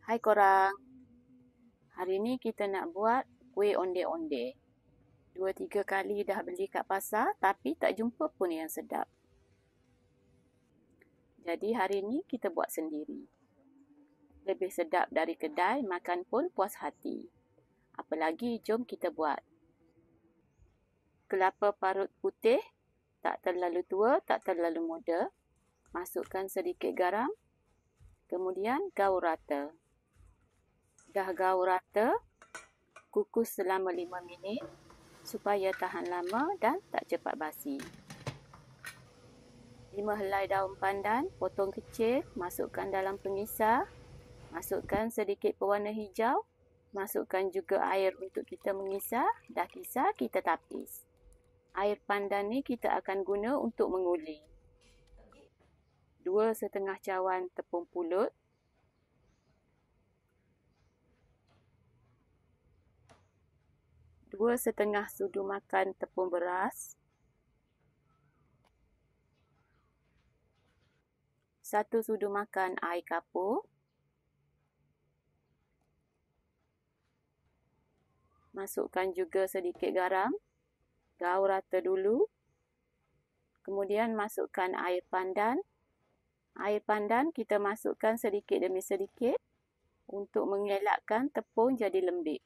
Hai korang, hari ni kita nak buat kuih onde-onde. 2-3 kali dah beli kat pasar tapi tak jumpa pun yang sedap. Jadi hari ni kita buat sendiri. Lebih sedap dari kedai, makan pun puas hati. Apalagi jom kita buat. Kelapa parut putih, tak terlalu tua, tak terlalu muda. Masukkan sedikit garam. Kemudian gaul rata. Dah gaul rata, kukus selama 5 minit supaya tahan lama dan tak cepat basi. 5 helai daun pandan, potong kecil, masukkan dalam pengisar. Masukkan sedikit pewarna hijau. Masukkan juga air untuk kita mengisar. Dah kisar, kita tapis. Air pandan ni kita akan guna untuk menguli. 2,5 cawan tepung pulut. 2,5 sudu makan tepung beras. 1 sudu makan air kapur. Masukkan juga sedikit garam. Gaul rata dulu. Kemudian masukkan air pandan. Air pandan kita masukkan sedikit demi sedikit untuk mengelakkan tepung jadi lembik.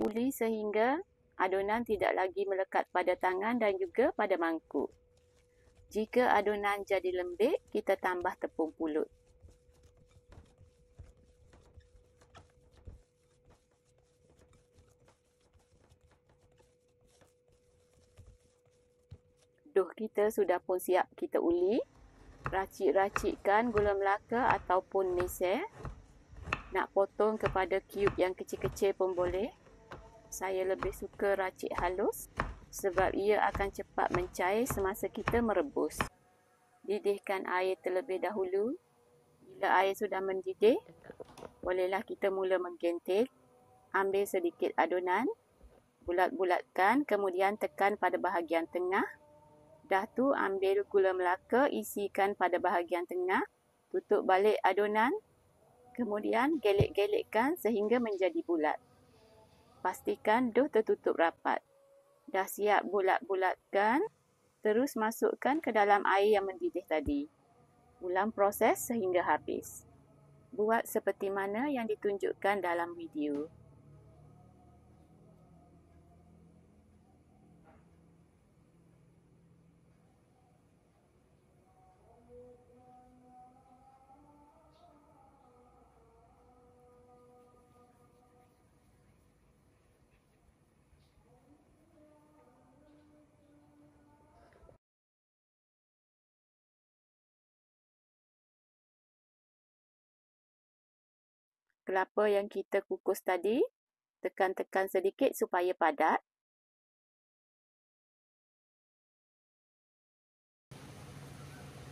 Uli sehingga adunan tidak lagi melekat pada tangan dan juga pada mangkuk. Jika adunan jadi lembik, kita tambah tepung pulut. Dough kita sudah pun siap kita uli. Racik-racikkan gula melaka ataupun meser. Nak potong kepada cube yang kecil-kecil pun boleh. Saya lebih suka racik halus sebab ia akan cepat mencair semasa kita merebus. Didihkan air terlebih dahulu. Bila air sudah mendidih, bolehlah kita mula menggentik. Ambil sedikit adunan, bulat-bulatkan, kemudian tekan pada bahagian tengah. Dah tu ambil gula melaka, isikan pada bahagian tengah. Tutup balik adunan, kemudian gelek-gelekkan sehingga menjadi bulat. Pastikan dough tertutup rapat. Dah siap bulat-bulatkan, terus masukkan ke dalam air yang mendidih tadi. Ulang proses sehingga habis. Buat seperti mana yang ditunjukkan dalam video. Kelapa yang kita kukus tadi, tekan-tekan sedikit supaya padat.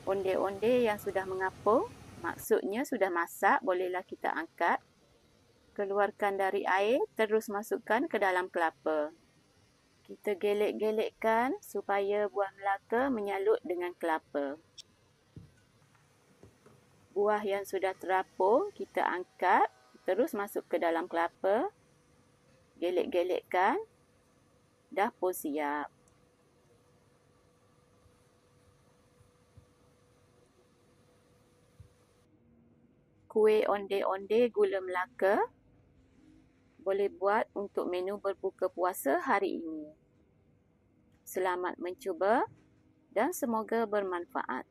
Onde-onde yang sudah mengapung, maksudnya sudah masak, bolehlah kita angkat. Keluarkan dari air, terus masukkan ke dalam kelapa. Kita gelek-gelekkan supaya buah melaka menyalut dengan kelapa. Buah yang sudah terapung, kita angkat. Terus masuk ke dalam kelapa. Gelek-gelekkan. Dah pun siap. Kuih onde-onde gula melaka boleh buat untuk menu berbuka puasa hari ini. Selamat mencuba dan semoga bermanfaat.